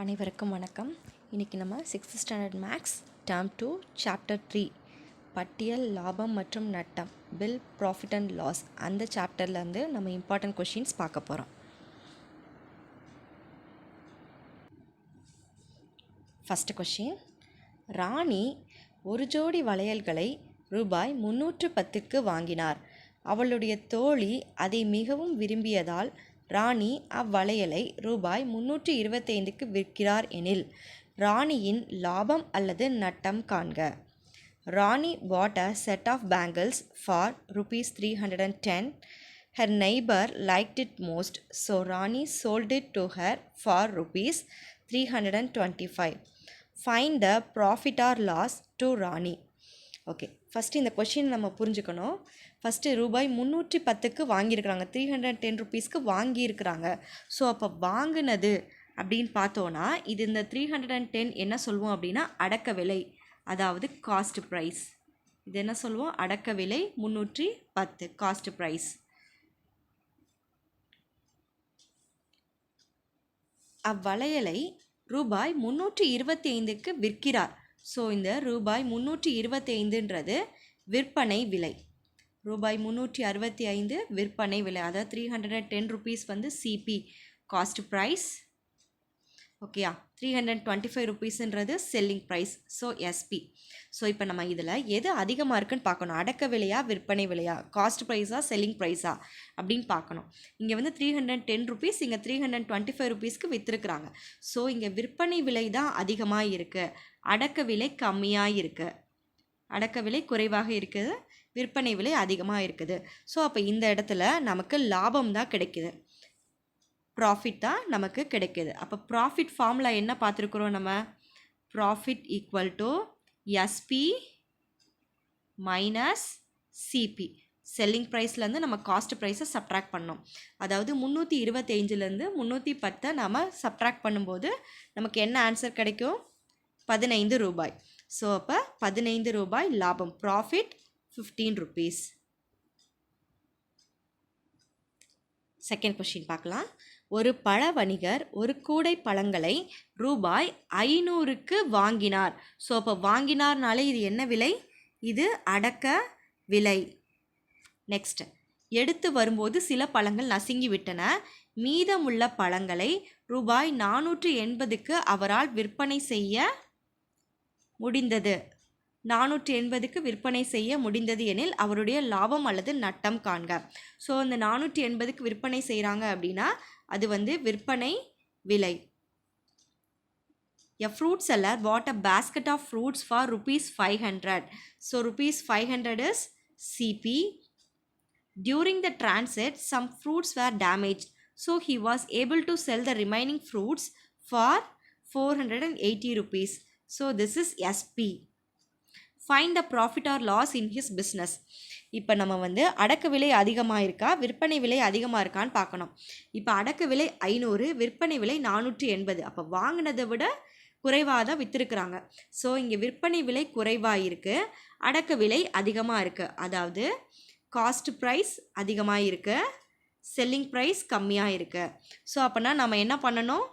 அனைவருக்கும் வணக்கம். இன்றைக்கி நம்ம 6th standard maths term 2 chapter 3 பட்டியல் லாபம் மற்றும் நட்டம் பில் ப்ராஃபிட் அண்ட் லாஸ் அந்த சாப்டர்லேருந்து நம்ம இம்பார்ட்டன்ட் கொஷின்ஸ் பார்க்க போகிறோம். ஃபஸ்ட்டு கொஷின், ராணி ஒரு ஜோடி வளையல்களை ரூபாய் 310க்கு வாங்கினார். அவளுடைய தோழி அதை மிகவும் விரும்பியதால் ராணி அவ்வளையலை ரூபாய் 325க்கு விற்கிறார் எனில் ராணியின் லாபம் அல்லது நட்டம் காண்க. ராணி bought a set of bangles for rupees 310. Her neighbor liked it most, so Rani sold it to her for rupees 325. Find the profit or loss to Rani. Okay, first இந்த கொஷின் நம்ம புரிஞ்சுக்கணும். ஃபஸ்ட்டு ரூபாய் 310க்கு வாங்கியிருக்கிறாங்க, 310 ருபீஸ்க்கு வாங்கியிருக்கிறாங்க. So அப்போ வாங்கினது அப்படின்னு பார்த்தோன்னா இது இந்த 310 என்ன சொல்லுவோம் அப்படின்னா அடக்க விலை, அதாவது காஸ்ட் ப்ரைஸ். இது என்ன சொல்லுவோம்? அடக்க விலை 310 காஸ்ட் ப்ரைஸ். அவ்வளையலை ரூபாய் 325க்கு விற்கிறார். ஸோ இந்த ரூபாய் 325ன்றது விற்பனை விலை. ரூபாய் 365 விற்பனை விலை, அதாவது 310 ருபீஸ் வந்து சிபி காஸ்ட் ப்ரைஸ். ஓகேயா, 325 ருபீஸ்ன்றது selling price, so SP. So இப்போ நம்ம இதில் எது அதிகமாக இருக்குன்னு பார்க்கணும். அடக்க விலையா விற்பனை விலையா, காஸ்ட் ப்ரைஸா செல்லிங் ப்ரைஸா அப்படின்னு பார்க்கணும். இங்கே வந்து 310 ருபீஸ், இங்கே 325 ருபீஸ்க்கு விற்றுருக்குறாங்க. ஸோ இங்கே விற்பனை விலை தான் அதிகமாக இருக்குது, அடக்க விலை கம்மியாக இருக்குது. அடக்க விலை குறைவாக இருக்குது, விற்பனை விலை அதிகமாக இருக்குது. ஸோ அப்போ இந்த இடத்துல நமக்கு லாபம் தான் கிடைக்குது, ப்ராஃபிட் தான் நமக்கு கிடைக்குது. அப்போ ப்ராஃபிட் ஃபார்முலா என்ன பார்த்துருக்குறோம் நம்ம? Profit equal to SP minus CP. Selling ப்ரைஸ்லேருந்து நம்ம காஸ்ட் ப்ரைஸை சப்ட்ராக்ட் பண்ணோம். அதாவது 325லேருந்து 310 நம்ம சப்ட்ராக்ட் பண்ணும்போது நமக்கு என்ன ஆன்சர் கிடைக்கும்? 15 ரூபாய். ஸோ அப்போ 15 ரூபாய் லாபம், ப்ராஃபிட் 15 ருபீஸ். செகண்ட் கொஷின் பார்க்கலாம். ஒரு பழ வணிகர் ஒரு கூடை பழங்களை ரூபாய் 500க்கு வாங்கினார். ஸோ அப்போ வாங்கினார்னாலே இது என்ன விலை? இது அடக்க விலை. நெக்ஸ்ட், எடுத்து வரும்போது சில பழங்கள் நசுங்கி விட்டன. மீதமுள்ள பழங்களை ரூபாய் 480க்கு அவரால் விற்பனை செய்ய முடிந்தது. 480க்கு விற்பனை செய்ய முடிந்தது எனில் அவருடைய லாபம் அல்லது நட்டம் காண்க. ஸோ இந்த 480க்கு விற்பனை செய்கிறாங்க அப்படின்னா அது வந்து விற்பனை விலை. A fruit seller bought a basket of fruits for rupees 500. So rupees 500 is CP. During the transit, some fruits were damaged. So he was able to sell the remaining fruits for 480 rupees. So this is SP. Find the profit or loss in his business. இப்போ நம்ம வந்து அடக்க விலை அதிகமாக இருக்கா விற்பனை விலை அதிகமாக இருக்கான்னு பார்க்கணும். இப்போ அடக்க விலை 500, விற்பனை விலை 480. அப்போ வாங்கினதை விட குறைவாக தான் விற்றுருக்குறாங்க. ஸோ இங்கே விற்பனை விலை குறைவாக இருக்குது, அடக்க விலை அதிகமாக இருக்குது. அதாவது காஸ்ட் ப்ரைஸ் அதிகமாக இருக்குது, செல்லிங் ப்ரைஸ் கம்மியாக இருக்குது. ஸோ அப்போனா நம்ம என்ன பண்ணணும்?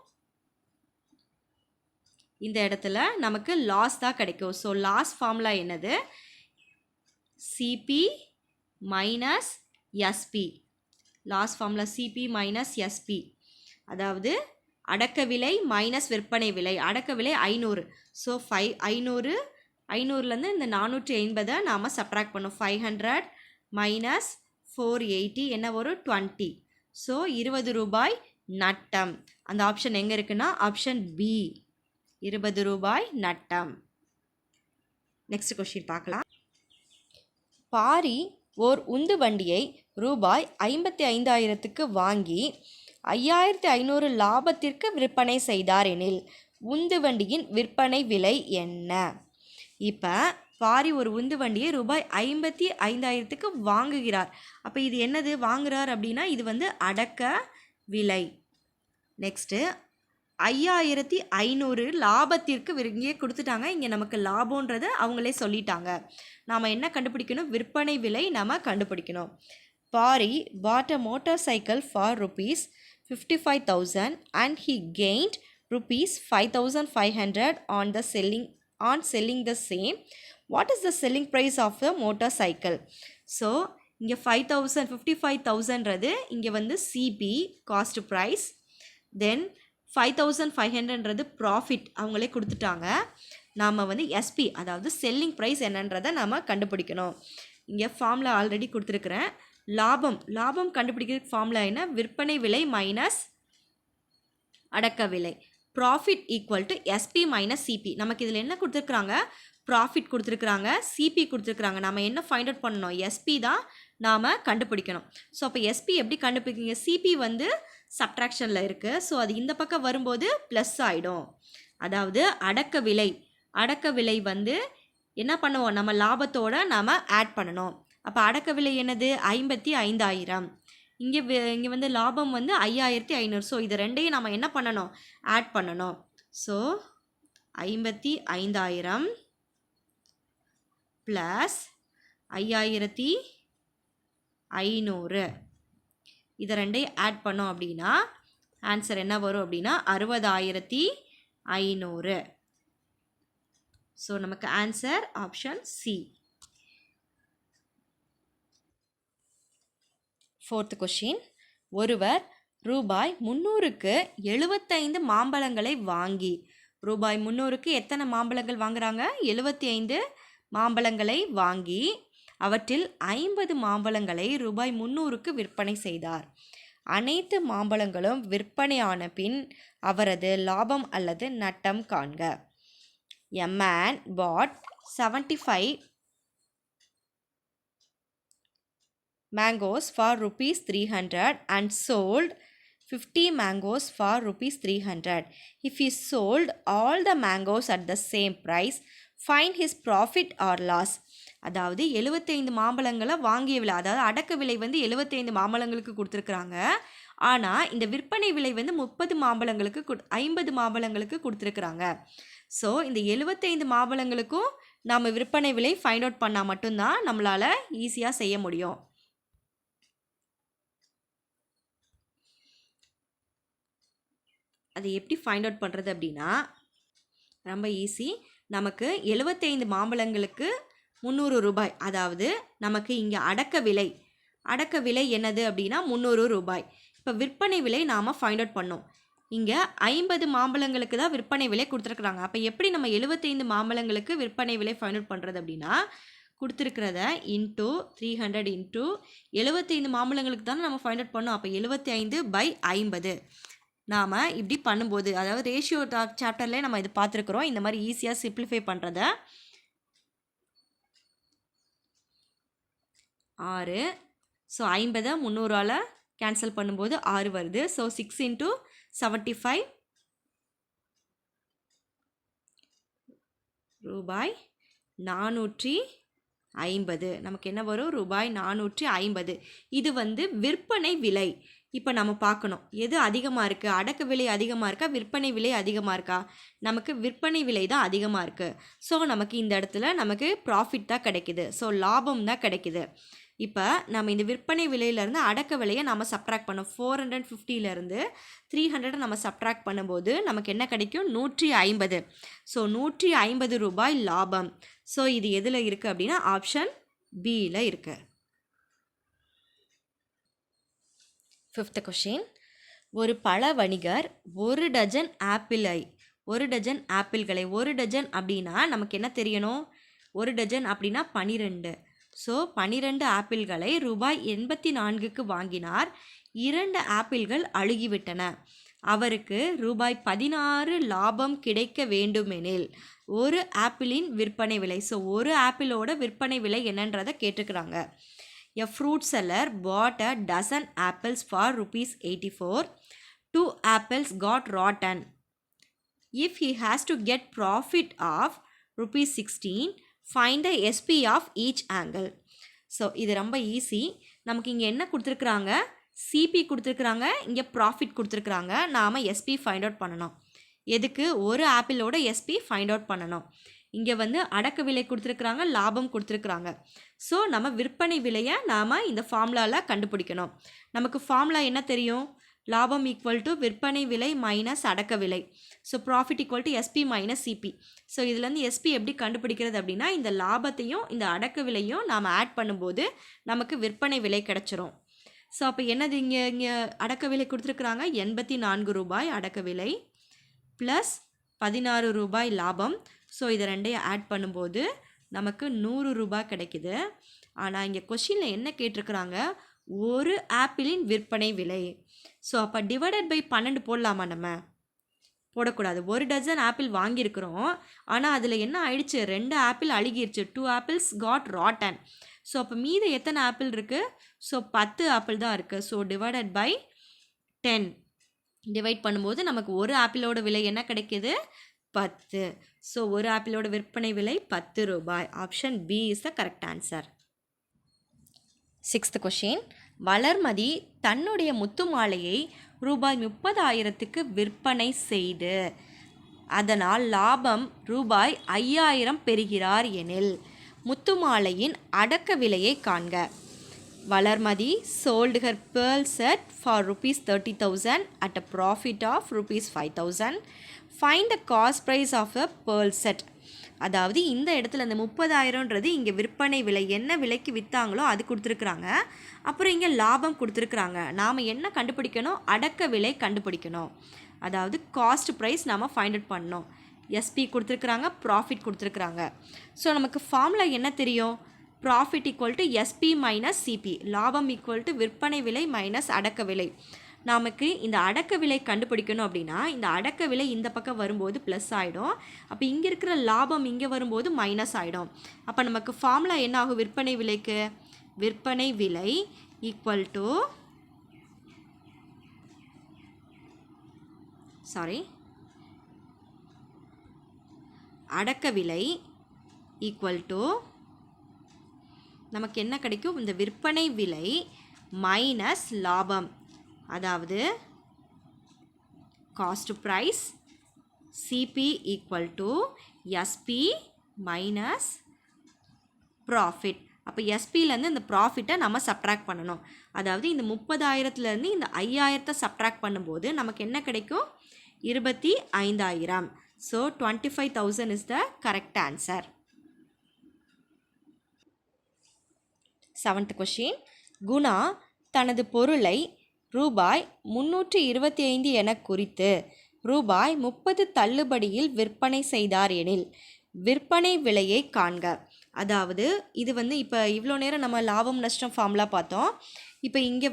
இந்த இடத்துல நமக்கு லாஸ் தான் கிடைக்கும். ஸோ லாஸ் ஃபார்முலா என்னது? CP minus SP. Loss formula CP minus SP. அதாவது அடக்க விலை மைனஸ் விற்பனை விலை. அடக்க விலை 500. ஸோ 500லேருந்து இந்த 480 நாம் சப்ட்ராக்ட் பண்ணோம். 500 மைனஸ் 480 என்ன வரும்? 20. ஸோ 20 ரூபாய் நட்டம். அந்த ஆப்ஷன் எங்கே இருக்குன்னா ஆப்ஷன் பி, 20 ரூபாய் நட்டம். நெக்ஸ்ட் கொஸ்டின் பார்க்கலாம். பாரி ஓர் உந்து வண்டியை ரூபாய் 55,000க்கு வாங்கி 5,500 லாபத்திற்கு விற்பனை செய்தார் எனில் உந்து வண்டியின் விற்பனை விலை என்ன? இப்போ பாரி ஒரு உந்து வண்டியை ரூபாய் 55,000க்கு வாங்குகிறார். அப்போ இது என்னது வாங்குகிறார் அப்படின்னா இது வந்து அடக்க விலை. நெக்ஸ்ட்டு 5,500 லாபத்திற்கு இங்கே கொடுத்துட்டாங்க. இங்கே நமக்கு லாபன்றதை அவங்களே சொல்லிட்டாங்க. நாம் என்ன கண்டுபிடிக்கணும்? விற்பனை விலை நாம் கண்டுபிடிக்கணும். Pari bought a motorcycle for rupees 55,000 and he gained rupees 5,500 on selling the same. What is the selling price of the motorcycle? So இங்கே 55,000 இங்கே வந்து சிபி காஸ்ட் ப்ரைஸ், தென் 5,500 ப்ராஃபிட் அவங்களே கொடுத்துட்டாங்க. நாம் வந்து எஸ்பி அதாவது செல்லிங் ப்ரைஸ் என்னன்றதை நாம் கண்டுபிடிக்கணும். இங்கே ஃபார்முலா ஆல்ரெடி கொடுத்துருக்குறேன். லாபம் கண்டுபிடிக்கிறதுக்கு ஃபார்முலா என்ன? விற்பனை விலை மைனஸ் அடக்க விலை. Profit equal to SP minus CP. நமக்கு இதில் என்ன கொடுத்துருக்குறாங்க? ப்ராஃபிட் கொடுத்துருக்குறாங்க, சிபி கொடுத்துருக்குறாங்க. நம்ம என்ன ஃபைண்ட் அவுட் பண்ணணும்? எஸ்பி தான் நாம் கண்டுபிடிக்கணும். ஸோ அப்போ எஸ்பி எப்படி கண்டுபிடிக்கிங்க? சிபி வந்து சப்ட்ராக்ஷனில் இருக்குது. ஸோ அது இந்த பக்கம் வரும்போது ப்ளஸ் ஆகிடும். அதாவது அடக்க விலை வந்து என்ன பண்ணுவோம்? நம்ம லாபத்தோடு நாம் ஆட் பண்ணணும். அப்போ அடக்க விலை என்னது? 55,000. இங்கே வந்து லாபம் வந்து 5,500. ஸோ இது ரெண்டையும் நம்ம என்ன பண்ணணும்? ஆட் பண்ணணும். ஸோ 55,000 ப்ளஸ் 5,500 இதை ரெண்டையும் ஆட் பண்ணோம் அப்படின்னா ஆன்சர் என்ன வரும் அப்படின்னா 60,500. ஸோ நமக்கு answer option C. 4th question. ஒருவர் ரூபாய் 300க்கு 75 மாம்பழங்களை வாங்கி, ரூபாய் 300க்கு எத்தனை மாம்பழங்கள் வாங்குறாங்க? 75 மாம்பழங்களை வாங்கி அவற்றில் 50 மாம்பழங்களை ரூபாய் 300க்கு விற்பனை செய்தார். அனைத்து மாம்பழங்களும் விற்பனையான பின் அவரது லாபம் அல்லது நட்டம் காண்க. A man bought 75 mangoes for rupees 300 and sold 50 mangoes for rupees 300. If he sold all the mangoes at the same price, find his profit or loss. அதாவது 75 மாம்பழங்களை வாங்கிய விலை, அதாவது அடக்க விலை வந்து 75 மாம்பழங்களுக்கு கொடுத்துருக்குறாங்க. ஆனால் இந்த விற்பனை விலை வந்து 50 மாம்பழங்களுக்கு கொடுத்துருக்குறாங்க. ஸோ இந்த 75 மாம்பழங்களுக்கும் நம்ம விற்பனை விலை ஃபைண்ட் அவுட் பண்ணால் மட்டும்தான் நம்மளால் ஈஸியாக செய்ய முடியும். அதை எப்படி ஃபைண்ட் அவுட் பண்ணுறது அப்படின்னா ரொம்ப ஈஸி. நமக்கு 75 மாம்பழங்களுக்கு 300 ரூபாய். அதாவது நமக்கு இங்கே அடக்க விலை என்னது அப்படின்னா 300 ரூபாய். இப்போ விற்பனை விலை நாம் ஃபைண்ட் அவுட் பண்ணோம். இங்கே 50 மாம்பழங்களுக்கு தான் விற்பனை விலை கொடுத்துருக்குறாங்க. அப்போ எப்படி நம்ம 75 மாம்பழங்களுக்கு விற்பனை விலை ஃபைண்ட் அவுட் பண்ணுறது அப்படின்னா கொடுத்துருக்கிறத இன்ட்டு 300 இன்ட்டு 75 மாம்பழங்களுக்கு தானே நம்ம ஃபைண்ட் அவுட் பண்ணோம். அப்போ 75/50 நாம் இப்படி பண்ணும்போது, அதாவது ரேஷியோ சாப்டர்லேயே நம்ம இது பார்த்துருக்குறோம். இந்த மாதிரி ஈஸியாக சிம்பிளிஃபை பண்ணுறத 6. ஸோ 50 300ஆல் கேன்சல் பண்ணும்போது 6 வருது. ஸோ 6 இன்ட்டு 75 ரூபாய் 450. நமக்கு என்ன வரும்? ரூபாய் 450. இது வந்து விற்பனை விலை. இப்போ நம்ம பார்க்கணும் எது அதிகமாக இருக்குது, அடக்க விலை அதிகமாக இருக்கா, விற்பனை விலை அதிகமாக இருக்கா? நமக்கு விற்பனை விலை தான் அதிகமாக இருக்குது. ஸோ நமக்கு இந்த இடத்துல நமக்கு ப்ராஃபிட் தான் கிடைக்குது. ஸோ லாபம் தான் கிடைக்குது. இப்போ நம்ம இந்த விற்பனை விலையிலேருந்து அடக்க விலையை நம்ம சப்ட்ராக்ட் பண்ணோம். 450லேருந்து 300 நம்ம சப்ட்ராக்ட் பண்ணும்போது நமக்கு என்ன கிடைக்கும்? 150. ஸோ 150 ரூபாய் லாபம். ஸோ இது எதில் இருக்குது அப்படின்னா ஆப்ஷன் பியில் இருக்குது. 5th question. ஒரு பழ வணிகர் 1 டஜன் ஆப்பிள்களை, 1 டஜன் அப்படின்னா நமக்கு என்ன தெரியணும்? 1 டஜன் அப்படின்னா 12. ஸோ 12 ஆப்பிள்களை ரூபாய் 84க்கு வாங்கினார். 2 ஆப்பிள்கள் அழுகிவிட்டன. அவருக்கு ரூபாய் 16 லாபம் கிடைக்க வேண்டுமெனில் ஒரு ஆப்பிளின் விற்பனை விலை. ஸோ ஒரு ஆப்பிளோட விற்பனை விலை என்னன்றதை கேட்டுக்கிறாங்க. A fruit seller bought a dozen apples for rupees 84. 2 apples got rotten. If he has to get profit of rupees 16, find the SP of each angle. So இது ரொம்ப ஈஸி. நமக்கு இங்கே என்ன கொடுத்துருக்குறாங்க? சிபி கொடுத்துருக்குறாங்க, இங்கே ப்ராஃபிட் கொடுத்துருக்குறாங்க. நாம் எஸ்பி ஃபைண்ட் அவுட் பண்ணணும். எதுக்கு? ஒரு ஆப்பிளோட எஸ்பி ஃபைண்ட் அவுட் பண்ணணும். இங்கே வந்து அடக்க விலை கொடுத்துருக்குறாங்க, லாபம் கொடுத்துருக்குறாங்க. ஸோ நம்ம விற்பனை விலையை நாம் இந்த ஃபார்முலாவில் கண்டுபிடிக்கணும். நமக்கு ஃபார்முலா என்ன தெரியும்? லாபம் ஈக்குவல் டு விற்பனை விலை மைனஸ் அடக்க விலை. So profit equal to SP minus CP. So இதுலேருந்து எஸ்பி எப்படி கண்டுபிடிக்கிறது அப்படின்னா இந்த லாபத்தையும் இந்த அடக்க விலையும் நாம் ஆட் பண்ணும்போது நமக்கு விற்பனை விலை கிடச்சிரும். ஸோ அப்போ என்னது இங்கே அடக்க விலை கொடுத்துருக்குறாங்க 84 ரூபாய் அடக்க விலை ப்ளஸ் 16 ரூபாய் லாபம். ஸோ இதை ரெண்டையும் ஆட் பண்ணும்போது நமக்கு 100 ரூபாய் கிடைக்குது. ஆனால் இங்கே கொஷினில் என்ன கேட்டிருக்கிறாங்க, ஒரு ஆப்பிளின் விற்பனை விலை. ஸோ அப்போ டிவைடட் பை 12 போடலாமா? நம்ம போடக்கூடாது. ஒரு டஜன் ஆப்பிள் வாங்கியிருக்கிறோம், ஆனால் அதில் என்ன ஆயிடுச்சு, 2 ஆப்பிள் அழுகிருச்சு. 2 ஆப்பிள்ஸ் காட் ராட்டன். ஸோ அப்போ மீது எத்தனை ஆப்பிள் இருக்குது? ஸோ 10 ஆப்பிள் தான் இருக்குது. ஸோ டிவைடட் பை 10 டிவைட் பண்ணும்போது நமக்கு ஒரு ஆப்பிளோட விலை என்ன கிடைக்கிது, 10. ஸோ ஒரு ஆப்பிளோட விற்பனை விலை 10 ரூபாய். Option B is the correct answer. 6th question. Valarmathi தன்னுடைய முத்து மாலையை ரூபாய் 30,000க்கு விற்பனை செய்து அதனால் லாபம் ரூபாய் 5,000 பெறுகிறார் எனில் முத்து மாலையின் அடக்க விலையை காண்க. Valarmathi sold her pearl set for rupees 30,000 at a profit of rupees 5,000. Find the cost price of a pearl set. அதாவது இந்த இடத்துல இந்த 30,000ன்றது இங்கே விற்பனை விலை, என்ன விலைக்கு விற்றாங்களோ அது கொடுத்துருக்குறாங்க. அப்புறம் இங்கே லாபம் கொடுத்துருக்குறாங்க. நாம் என்ன கண்டுபிடிக்கணும், அடக்க விலை கண்டுபிடிக்கணும். அதாவது காஸ்ட் ப்ரைஸ் நாம் ஃபைண்ட் அவுட் பண்ணணும். எஸ்பி கொடுத்துருக்குறாங்க, ப்ராஃபிட் கொடுத்துருக்குறாங்க. ஸோ நமக்கு ஃபார்முலா என்ன தெரியும், profit equal to SP minus CP, லாபம் ஈக்குவல் டு விற்பனை விலை மைனஸ் அடக்க விலை. நமக்கு இந்த அடக்க விலை கண்டுபிடிக்கணும் அப்படின்னா இந்த அடக்க விலை இந்த பக்கம் வரும்போது ப்ளஸ் ஆகிடும், அப்போ இங்கே இருக்கிற லாபம் இங்கே வரும்போது மைனஸ் ஆகிடும். அப்போ நமக்கு ஃபார்முலா என்ன ஆகும், விற்பனை விலைக்கு விற்பனை விலை ஈக்குவல் டு அடக்க விலை ஈக்குவல் டு நமக்கு என்ன கிடைக்கும், இந்த விற்பனை விலை மைனஸ் லாபம், அதாவது cost price CP equal to SP minus profit. அப்போ எஸ்பியிலேருந்து இந்த ப்ராஃபிட்டை நம்ம சப்ட்ராக்ட் பண்ணணும். அதாவது இந்த 30,000லேருந்து இந்த 5,000 சப்ட்ராக்ட் பண்ணும்போது நமக்கு என்ன கிடைக்கும், 25,000. So 25,000 is the correct answer. 7th question. Guna தனது பொருளை ரூபாய் 325 என குறித்து ரூபாய் 30 தள்ளுபடியில் விற்பனை செய்தார் எனில் விற்பனை விலையை காண்க. அதாவது இது இப்போ இவ்வளோ நேரம் நம்ம லாபம் நஷ்டம் ஃபார்முலா பார்த்தோம். இப்போ இங்கே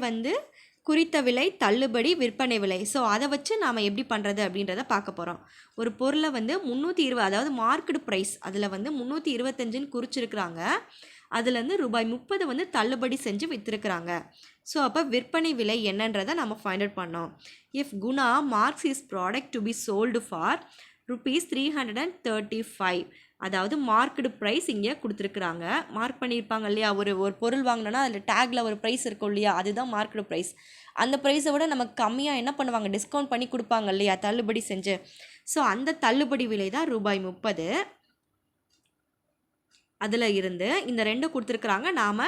குறித்த விலை தள்ளுபடி விற்பனை விலை. ஸோ அதை வச்சு நாம் எப்படி பண்ணுறது அப்படின்றத பார்க்க போகிறோம். ஒரு பொருளை 320, அதாவது மார்க்கெட் ப்ரைஸ் அதில் 325ன்னு குறிச்சிருக்கிறாங்க, அதுலேருந்து ரூபாய் 30 தள்ளுபடி செஞ்சு விற்றுருக்குறாங்க. ஸோ அப்போ விற்பனை விலை என்னன்றதை நம்ம ஃபைண்ட் அவுட் பண்ணோம். If Guna marks his product to be sold for rupees 335, அதாவது மார்க்கெட் ப்ரைஸ் இங்கே கொடுத்துருக்குறாங்க, மார்க் பண்ணியிருப்பாங்க இல்லையா. ஒரு பொருள் வாங்கினோன்னா அதில் டேக்கில் ஒரு ப்ரைஸ் இருக்கும் இல்லையா, அதுதான் மார்க்கெட் ப்ரைஸ். அந்த ப்ரைஸை விட நமக்கு கம்மியாக என்ன பண்ணுவாங்க, டிஸ்கவுண்ட் பண்ணி கொடுப்பாங்க இல்லையா, தள்ளுபடி செஞ்சு. ஸோ அந்த தள்ளுபடி விலை தான் ரூபாய் 30. அதில் இருந்து இந்த ரெண்டு கொடுத்துருக்குறாங்க, நாம்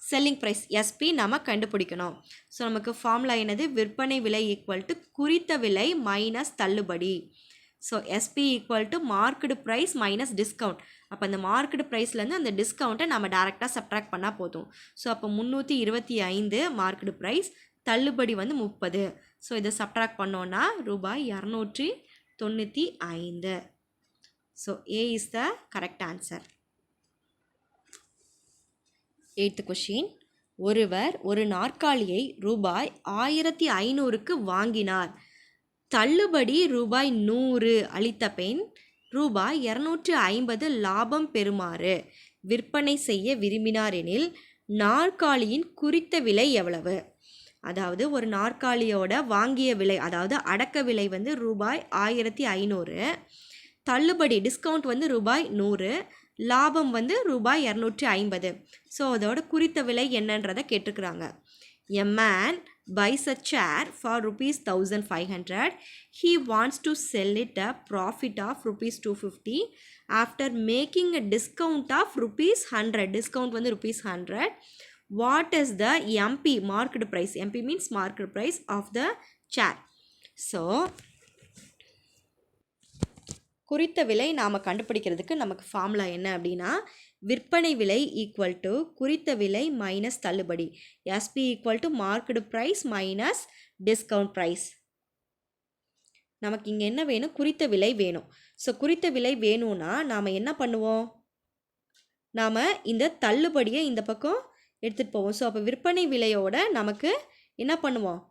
செல்லிங் ப்ரைஸ் எஸ்பி நம்ம கண்டுபிடிக்கணும். ஸோ நமக்கு ஃபார்முலா என்னது, விற்பனை விலை ஈக்குவல் டு குறித்த விலை மைனஸ் தள்ளுபடி. So SP equal to market price minus discount. அப்போ அந்த மார்க்கெட் ப்ரைஸ்லேருந்து அந்த டிஸ்கவுண்ட்டை நம்ம டேரெக்டாக சப்ட்ராக்ட் பண்ணால் போதும். ஸோ அப்போ 325 மார்க்கெட் ப்ரைஸ், தள்ளுபடி 30. ஸோ இதை சப்ட்ராக்ட் பண்ணோன்னா ரூபாய் 295. So A is the correct answer. 8th question. ஒருவர் ஒரு நாற்காலியை ரூபாய் 1,500க்கு வாங்கினார். தள்ளுபடி ரூபாய் 100 அளித்த பின் ரூபாய் 250 லாபம் பெறுமாறு விற்பனை செய்ய விரும்பினார் எனில் நாற்காலியின் குறித்த விலை எவ்வளவு? அதாவது ஒரு நாற்காலியோட வாங்கிய விலை, அதாவது அடக்க விலை ரூபாய் 1,500, தள்ளுபடி டிஸ்கவுண்ட் ரூபாய் 100, லாபம் ரூபாய் 250. ஸோ அதோட குறித்த விலை என்னன்றதை கேட்டிருக்கிறாங்க. A man buys a chair for rupees 1,500. He wants to sell it a profit of rupees 250 after making a discount of rupees 100. Discount rupees 100. What is the MP market price? MP means market price of the chair. So குறித்த விலை நாம் கண்டுபிடிக்கிறதுக்கு நமக்கு formula என்ன அப்படின்னா, விற்பனை விலை equal to குறித்த விலை மைனஸ் தள்ளுபடி. SP equal to market price minus discount price. நமக்கு இங்கே என்ன வேணும்? குறித்த விலை வேணும். ஸோ குறித்த விலை வேணும்னா நாம் என்ன பண்ணுவோம்? நாம் இந்த தள்ளுபடியை இந்த பக்கம் எடுத்துகிட்டு போவோம். ஸோ அப்போ விற்பனை விலையோட நமக்கு என்ன பண்ணுவோம்?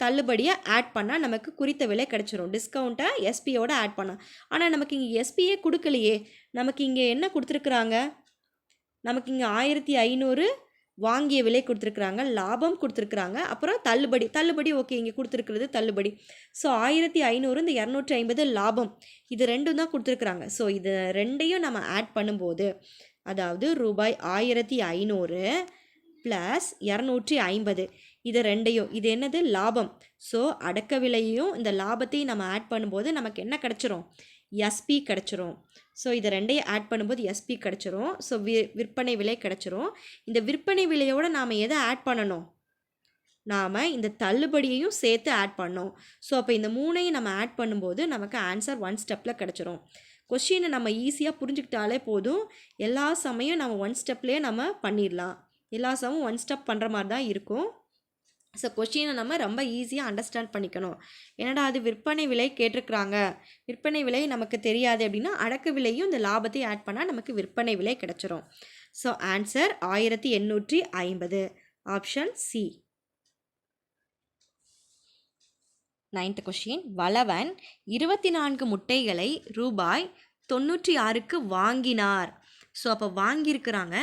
தள்ளுபடியை ஆட் பண்ணால் நமக்கு குறித்த விலை கிடச்சிரும். டிஸ்கவுண்ட்டை எஸ்பியோட ஆட் பண்ணால். ஆனால் நமக்கு இங்கே எஸ்பியே கொடுக்கலையே. நமக்கு இங்கே என்ன கொடுத்துருக்குறாங்க? நமக்கு இங்கே 1500 வாங்கிய விலை கொடுத்துருக்குறாங்க, லாபம் கொடுத்துருக்குறாங்க, அப்புறம் தள்ளுபடி ஓகே, இங்கே கொடுத்துருக்கிறது தள்ளுபடி. ஸோ 1500 இந்த 250 லாபம், இது ரெண்டும் தான் கொடுத்துருக்குறாங்க. ஸோ இது ரெண்டையும் நம்ம ஆட் பண்ணும்போது, அதாவது ரூபாய் 1500 ப்ளஸ் 250, இது ரெண்டையும், இது என்னது? லாபம். ஸோ அடக்க விலையையும் இந்த லாபத்தையும் நம்ம ஆட் பண்ணும்போது நமக்கு என்ன கிடச்சிரும்? எஸ்பி கிடச்சிரும். ஸோ இதை ரெண்டையும் ஆட் பண்ணும்போது எஸ்பி கிடச்சிரும். ஸோ விற்பனை விலை கிடச்சிரும். இந்த விற்பனை விலையோடு நாம் எதை ஆட் பண்ணணும்? நாம் இந்த தள்ளுபடியையும் சேர்த்து ஆட் பண்ணோம். ஸோ அப்போ இந்த மூணையும் நம்ம ஆட் பண்ணும்போது நமக்கு ஆன்சர் 1 ஸ்டெப்பில் கிடச்சிரும். கொஷினை நம்ம ஈஸியாக புரிஞ்சுக்கிட்டாலே போதும். எல்லா சமயம் நம்ம 1 ஸ்டெப்லேயே நம்ம பண்ணிடலாம். எல்லா சமயம் 1 ஸ்டெப் பண்ணுற மாதிரி தான் இருக்கும். ஸோ கொஷினை நம்ம ரொம்ப ஈஸியாக அண்டர்ஸ்டாண்ட் பண்ணிக்கணும். என்னடா அது விற்பனை விலை கேட்டிருக்கிறாங்க, விற்பனை விலை நமக்கு தெரியாது அப்படின்னா அடக்க விலையும் இந்த லாபத்தையும் ஆட் பண்ணால் நமக்கு விற்பனை விலை கிடச்சிரும். So answer 1850, option C. 9th question. Valavan 24 முட்டைகளை ரூபாய் 96க்கு வாங்கினார். ஸோ அப்போ வாங்கியிருக்கிறாங்க.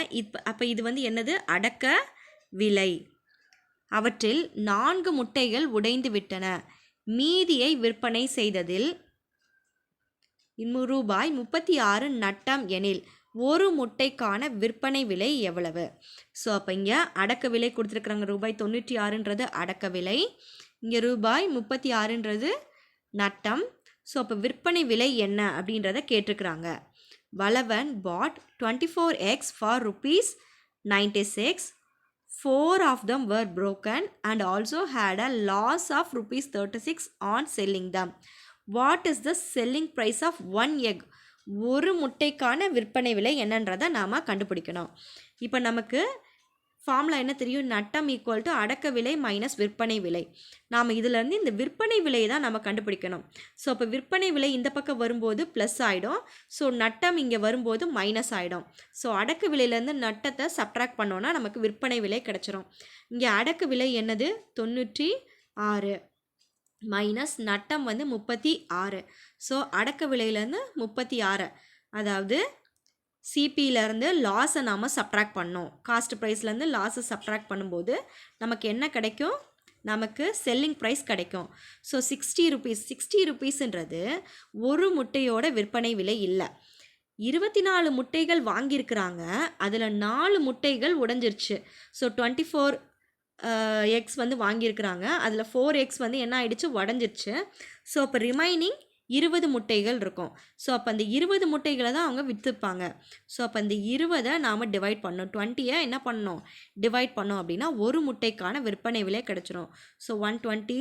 அப்போ இது வந்து என்னது? அடக்க விலை. அவற்றில் 4 முட்டைகள் உடைந்து விட்டன. மீதியை விற்பனை செய்ததில் ரூபாய் 36 நட்டம் எனில் ஒரு முட்டைக்கான விற்பனை விலை எவ்வளவு? ஸோ அப்போ இங்கே அடக்க விலை கொடுத்துருக்குறாங்க. ரூபாய் 96ன்றது அடக்க விலை, இங்கே ரூபாய் 36ன்றது நட்டம். ஸோ அப்போ விற்பனை விலை என்ன அப்படின்றத கேட்டிருக்கிறாங்க. Valavan bought 24 eggs for ₹96. 4 of them were broken and also had a loss of ₹36 on selling them. What is the selling price of 1 egg? ஒரு முட்டைக்கான விற்பனை விலை என்னன்றதை நாம் கண்டுபிடிக்கணும். இப்போ நமக்கு ஃபார்முலா என்ன தெரியும்? நட்டம் ஈக்குவல் டு அடக்க விலை மைனஸ் விற்பனை விலை. நாம் இதிலேருந்து இந்த விற்பனை விலையை தான் நம்ம கண்டுபிடிக்கணும். ஸோ அப்போ விற்பனை விலை இந்த பக்கம் வரும்போது ப்ளஸ் ஆகிடும். ஸோ நட்டம் இங்கே வரும்போது மைனஸ் ஆகிடும். ஸோ அடக்க விலையிலேருந்து நட்டத்தை சப்ட்ராக்ட் பண்ணோன்னா நமக்கு விற்பனை விலை கிடச்சிரும். இங்கே அடக்க விலை என்னது? 96 மைனஸ் நட்டம் வந்து 36. ஸோ அடக்க விலையிலேருந்து 36, அதாவது சிபியிலேருந்து லாஸை நாம் சப்ட்ராக்ட் பண்ணோம். காஸ்ட் ப்ரைஸ்லேருந்து லாஸை சப்ட்ராக்ட் பண்ணும்போது நமக்கு என்ன கிடைக்கும்? நமக்கு செல்லிங் ப்ரைஸ் கிடைக்கும். So 60 rupees. 60 rupeesன்றது ஒரு முட்டையோட விற்பனை விலை இல்லை. 24 முட்டைகள் வாங்கியிருக்கிறாங்க, அதில் 4 முட்டைகள் உடைஞ்சிருச்சு. ஸோ 24 eggs வந்து வாங்கியிருக்கிறாங்க, அதில் 4 eggs வந்து என்ன ஆகிடுச்சு? உடஞ்சிருச்சு. ஸோ அப்போ ரிமைனிங் 20 முட்டைகள் இருக்கும். ஸோ அப்போ அந்த 20 முட்டைகளை தான் அவங்க விற்றுப்பாங்க. ஸோ அப்போ அந்த 20 நாம் டிவைட் பண்ணோம். 20 என்ன பண்ணணும்? டிவைட் பண்ணோம் அப்படின்னா ஒரு முட்டைக்கான விற்பனை விலை கிடச்சிரும். ஸோ 120,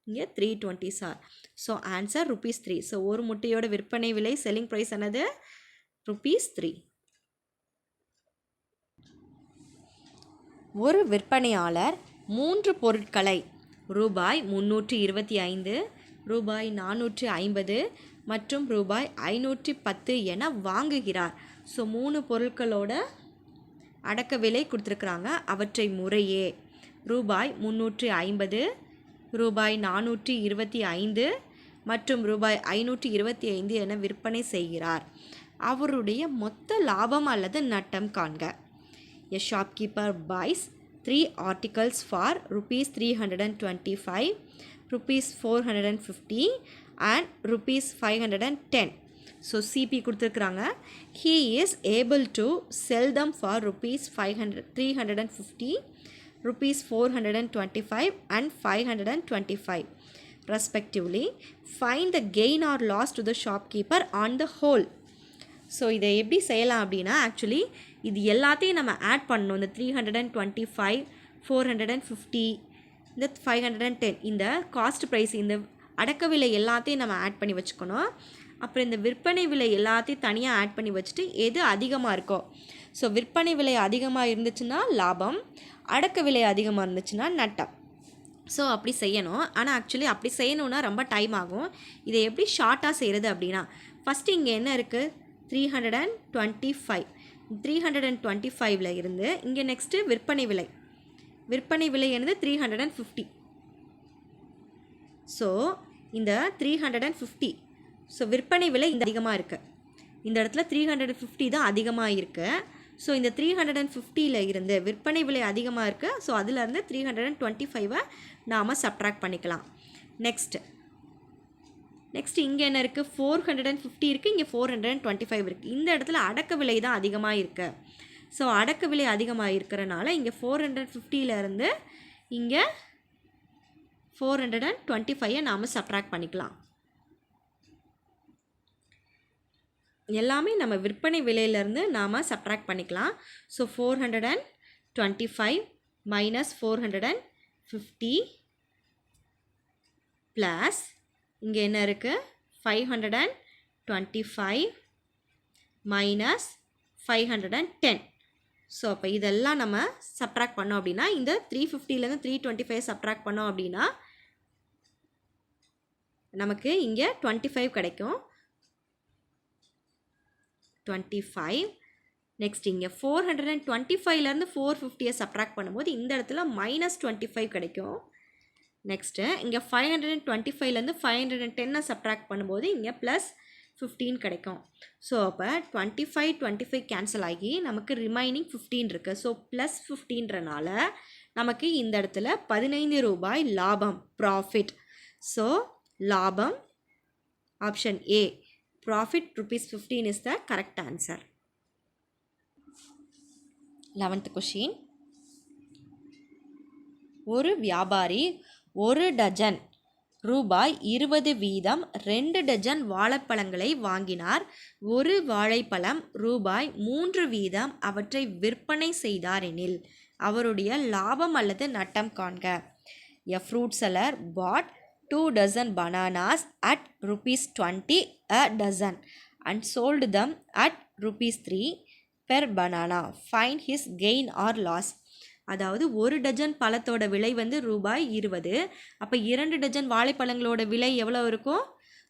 இங்கே 320 சார். So answer ₹3. ஸோ ஒரு முட்டையோட விற்பனை விலை செல்லிங் ப்ரைஸ் என்னது? ₹3. ஒரு விற்பனையாளர் 3 பொருட்களை ரூபாய் 325, ரூபாய் 450 மற்றும் ரூபாய் 510 என வாங்குகிறார். ஸோ 3 பொருட்களோட அடக்க விலை கொடுத்துருக்குறாங்க. அவற்றை முறையே ரூபாய் 350, ரூபாய் 425 மற்றும் ரூபாய் 525 என விற்பனை செய்கிறார். அவருடைய மொத்த லாபம் அல்லது நட்டம் காண்க. A shopkeeper buys 3 articles for ₹325, ₹450 and ₹510. So CP கொடுத்துருக்குறாங்க. He is able to sell them for ₹350, ₹425 and ₹525 respectively. Find the gain or loss to the shopkeeper on the whole. So இதை எப்படி செய்யலாம் அப்படின்னா, ஆக்சுவலி இது எல்லாத்தையும் நம்ம ஆட் பண்ணணும். இந்த 325, 450 இந்த 510 இந்த காஸ்ட் ப்ரைஸ் இந்த அடக்க விலை எல்லாத்தையும் நம்ம ஆட் பண்ணி வச்சுக்கணும். அப்புறம் இந்த விற்பனை விலை எல்லாத்தையும் தனியாக ஆட் பண்ணி வச்சுட்டு எது அதிகமாக இருக்கோ, ஸோ விற்பனை விலை அதிகமாக இருந்துச்சுன்னா லாபம், அடக்க விலை அதிகமாக இருந்துச்சுன்னா நட்டம். ஸோ அப்படி செய்யணும். ஆனால் ஆக்சுவலி அப்படி செய்யணுன்னா ரொம்ப டைம் ஆகும். இதை எப்படி ஷார்ட்டாக செய்கிறது அப்படின்னா, ஃபஸ்ட்டு இங்கே என்ன இருக்குது 325 325ல் இருந்து இங்கே நெக்ஸ்ட்டு விற்பனை விலை என்னது 350. ஸோ இந்த 350, ஸோ விற்பனை விலை இந்த அதிகமாக இருக்குது, இந்த இடத்துல 350 தான் அதிகமாக இருக்குது. ஸோ இந்த 350ல் இருந்து விற்பனை விலை அதிகமாக இருக்குது. ஸோ அதிலேருந்து 325 நாம் சப்ட்ராக்ட் பண்ணிக்கலாம். நெக்ஸ்ட்டு இங்கே என்ன இருக்குது 450 இருக்குது, இங்கே 425 இருக்குது. இந்த இடத்துல அடக்க விலை தான் அதிகமாக இருக்குது. ஸோ அடக்க விலை அதிகமாக இருக்கிறனால இங்கே 450ல் இருந்து இங்கே 425 நாம் சப்ட்ராக்ட் பண்ணிக்கலாம். எல்லாமே நம்ம விற்பனை விலையிலேருந்து நாம் சப்ட்ராக்ட் பண்ணிக்கலாம். ஸோ 425 மைனஸ் 450 ப்ளஸ் இங்கே என்ன இருக்குது 525 மைனஸ் 510. ஸோ அப்போ இதெல்லாம் நம்ம சப்ட்ராக்ட் பண்ணோம் அப்படின்னா, இந்த 350லேருந்து 325 சப்ட்ராக்ட் பண்ணோம் அப்படின்னா நமக்கு இங்கே 25 கிடைக்கும். 25. நெக்ஸ்ட் இங்கே 425லேருந்து 450 சப்ட்ராக்ட் பண்ணும்போது இந்த இடத்துல மைனஸ் 25 கிடைக்கும். நெக்ஸ்ட்டு இங்கே 525லேருந்து 510 சப்ட்ராக்ட் பண்ணும்போது இங்கே ப்ளஸ் 15 கிடைக்கும். ஸோ அப்போ 25 கேன்சல் ஆகி நமக்கு ரிமைனிங் 15 இருக்குது. ஸோ ப்ளஸ் 15றனால நமக்கு இந்த இடத்துல 15 ரூபாய் லாபம், ப்ராஃபிட். ஸோ லாபம் option A, profit ₹15 is the correct answer. 11th question. ஒரு வியாபாரி 1 டஜன் ரூபாய் 20 வீதம் 2 டஜன் வாழைப்பழங்களை வாங்கினார். ஒரு வாழைப்பழம் ரூபாய் 3 வீதம் அவற்றை விற்பனை செய்தார் எனில் அவருடைய லாபம் அல்லது நட்டம் காண்க. A fruit seller bought 2 dozen bananas at ₹20 a dozen and sold them at ₹3 per banana. Find his gain or loss. அதாவது ஒரு டஜன் பழத்தோட விலை வந்து ரூபாய் 20. அப்போ 2 டஜன் வாழைப்பழங்களோட விலை எவ்வளோ இருக்கும்?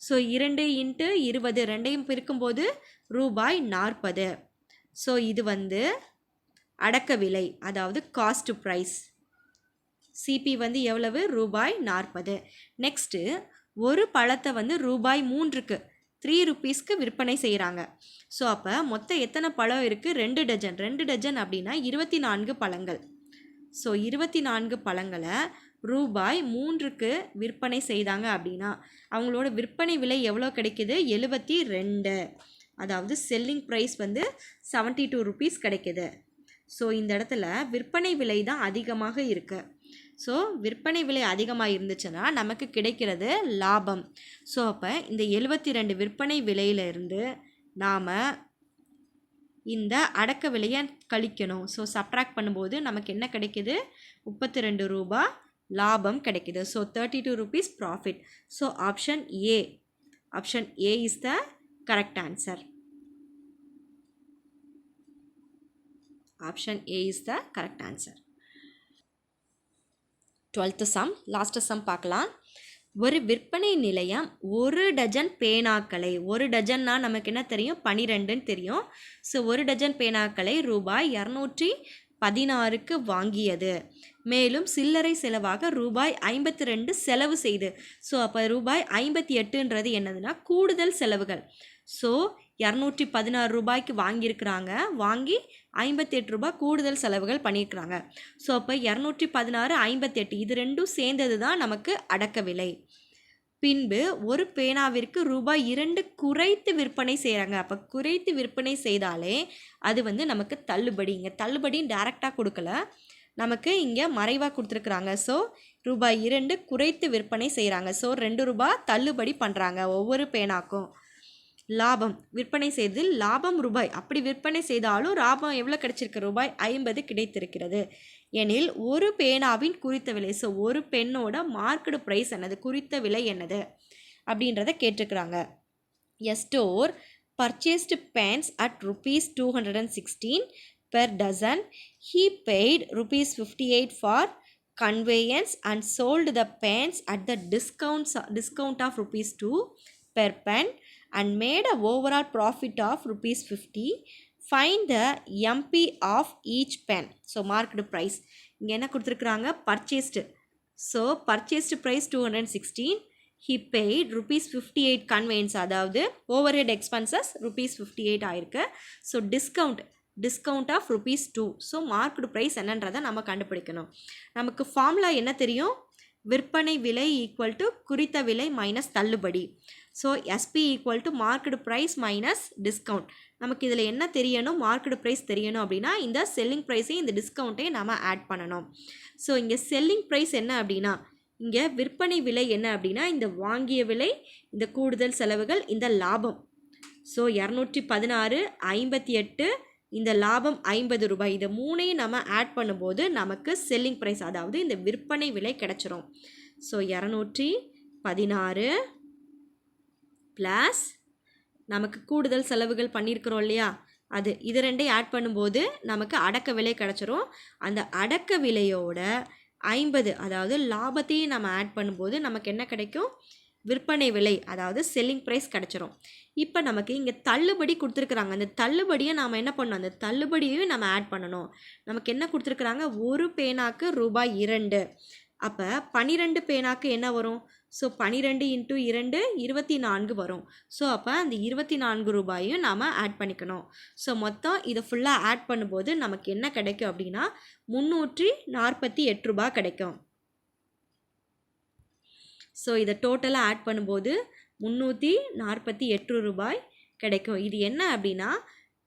ஸோ 2 × 20 ரெண்டையும் பிரிக்கும்போது ரூபாய் 40. ஸோ இது வந்து அடக்க விலை, அதாவது காஸ்ட் ப்ரைஸ். சிபி வந்து எவ்வளவு? ரூபாய் 40. நெக்ஸ்ட்டு ஒரு பழத்தை வந்து ரூபாய் 3க்கு 3 rupeesக்கு விற்பனை செய்கிறாங்க. ஸோ அப்போ மொத்தம் எத்தனை பழம் இருக்குது? 2 டஜன். 2 டஜன் அப்படின்னா 24 பழங்கள். ஸோ 24 பழங்களை ரூபாய் 3க்கு விற்பனை செய்தாங்க அப்படின்னா அவங்களோட விற்பனை விலை எவ்வளோ கிடைக்கிது? 72. அதாவது செல்லிங் ப்ரைஸ் வந்து 72 rupees கிடைக்கிது. ஸோ இந்த இடத்துல விற்பனை விலை தான் அதிகமாக இருக்குது. ஸோ விற்பனை விலை அதிகமாக இருந்துச்சுன்னா நமக்கு கிடைக்கிறது லாபம். ஸோ அப்போ இந்த 72 விற்பனை விலையிலிருந்து நாம் இந்த அடக்க விலையை கழிக்கணும். ஸோ சப்ட்ராக்ட் பண்ணும்போது நமக்கு என்ன கிடைக்கிது? 32 ரூபாய் லாபம் கிடைக்கிது. So 32 rupees profit. So option A is the correct answer. Option A is the correct answer. 12th sum, last some பார்க்கலாம். ஒரு விற்பனை நிலையம் 1 டஜன் பேனாக்களை, 1 டஜன்னா நமக்கு என்ன தெரியும்? 12ன்னு தெரியும். ஸோ 1 டஜன் பேனாக்களை ரூபாய் 216க்கு வாங்கியது. மேலும் சில்லறை செலவாக ரூபாய் 52 செலவு செய்து. ஸோ அப்போ ரூபாய் 58ன்றது என்னதுன்னா கூடுதல் செலவுகள். ஸோ 216 ரூபாய்க்கு வாங்கியிருக்கிறாங்க, வாங்கி 58 ரூபாய் கூடுதல் செலவுகள் பண்ணியிருக்கிறாங்க. ஸோ அப்போ 216 58 இது ரெண்டும் சேர்ந்தது தான் நமக்கு அடக்க விலை. பின்பு ஒரு பேனாவிற்கு ரூபாய் 2 குறைத்து விற்பனை செய்கிறாங்க. அப்போ குறைத்து விற்பனை செய்தாலே அது வந்து நமக்கு தள்ளுபடி. இங்கே தள்ளுபடி டைரெக்டாக கொடுக்கல, நமக்கு இங்கே மறைவாக கொடுத்துருக்குறாங்க. ஸோ ரூபாய் 2 குறைத்து விற்பனை செய்கிறாங்க. ஸோ 2 ரூபாய் தள்ளுபடி பண்ணுறாங்க ஒவ்வொரு பேனாக்கும். லாபம் விற்பனை செய்து லாபம் ரூபாய், அப்படி விற்பனை செய்தாலும் லாபம் எவ்வளோ கிடைச்சிருக்கு? ரூபாய் 50 கிடைத்திருக்கிறது. எனில் ஒரு பேனாவின் குறித்த விலை. ஸோ ஒரு பெண்ணோட மார்க்கெட் ப்ரைஸ் என்னது, குறித்த விலை என்னது அப்படின்றத கேட்டிருக்கிறாங்க. A store purchased pens at rupees 216 per dozen. He paid rupees 58 for conveyance and sold the pens at the discount of rupees 2 per pen and made a overall profit of rupees 50. Find the MP of each pen. So marked price. இங்கே என்ன கொடுத்துருக்குறாங்க, purchased. So purchased price 216. He paid rupees 58 conveyance, அதாவது overhead expenses rupees 58 ஆயிருக்கு. So discount of rupees 2. So market price என்னன்றதை நம்ம கண்டுபிடிக்கணும். நமக்கு formula என்ன தெரியும், விற்பனை விலை ஈக்குவல் டு குறித்த விலை மைனஸ் தள்ளுபடி. So SP equal to market price minus discount. நமக்கு இதில் என்ன தெரியணும், மார்க்கெட் ப்ரைஸ் தெரியணும் அப்படின்னா இந்த செல்லிங் ப்ரைஸையும் இந்த டிஸ்கவுண்ட்டையும் நம்ம ஆட் பண்ணணும். ஸோ இங்கே செல்லிங் ப்ரைஸ் என்ன அப்படின்னா, இங்கே விற்பனை விலை என்ன அப்படின்னா இந்த வாங்கிய விலை, இந்த கூடுதல் செலவுகள், இந்த லாபம். ஸோ 216, 58, இந்த லாபம் 50 ரூபாய். இதை மூணையும் நம்ம ஆட் பண்ணும்போது நமக்கு செல்லிங் ப்ரைஸ், அதாவது இந்த விற்பனை விலை கிடச்சிரும். ஸோ 216 ப்ளஸ் நமக்கு கூடுதல் செலவுகள் பண்ணியிருக்கிறோம் இல்லையா, இது ரெண்டையும் ஆட் பண்ணும்போது நமக்கு அடக்க விலை கிடச்சிரும். அந்த அடக்க விலையோட 50, அதாவது லாபத்தையும் நம்ம ஆட் பண்ணும்போது நமக்கு என்ன கிடைக்கும், விற்பனை விலை, அதாவது செல்லிங் ப்ரைஸ் கிடச்சிரும். இப்போ நமக்கு இங்கே தள்ளுபடி கொடுத்துருக்குறாங்க. அந்த தள்ளுபடியை நாம் என்ன பண்ணணும், அந்த தள்ளுபடியையும் நம்ம ஆட் பண்ணணும். நமக்கு என்ன கொடுத்துருக்குறாங்க, ஒரு பேனாக்கு ரூபாய் 2. அப்போ 12 பேனாக்கு என்ன வரும், ஸோ 12 × 2 24 வரும். ஸோ அப்போ அந்த 24 ரூபாயும் நாம் ஆட் பண்ணிக்கணும். ஸோ மொத்தம் இதை ஃபுல்லாக ஆட் பண்ணும்போது நமக்கு என்ன கிடைக்கும் அப்படின்னா 348 ரூபாய் கிடைக்கும். ஸோ இதை டோட்டலாக ஆட் பண்ணும்போது 348 ரூபாய் கிடைக்கும். இது என்ன அப்படின்னா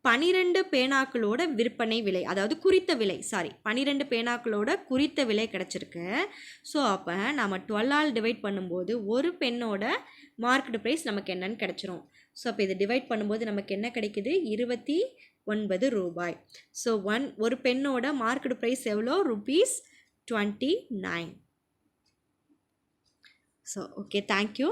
12 பேனாக்களோட விற்பனை விலை, அதாவது குறித்த விலை, 12 பேனாக்களோட குறித்த விலை கிடச்சிருக்கு. ஸோ அப்போ நம்ம 12ஆல் டிவைட் பண்ணும்போது ஒரு பெண்ணோட மார்க்கெட் ப்ரைஸ் நமக்கு என்னன்னு கிடச்சிரும். ஸோ அப்போ இதை டிவைட் பண்ணும்போது நமக்கு என்ன கிடைக்குது, 29 ரூபாய். ஸோ ஒரு பெண்ணோட மார்க்கெட் ப்ரைஸ் எவ்வளோ, rupees 29. So okay, thank you.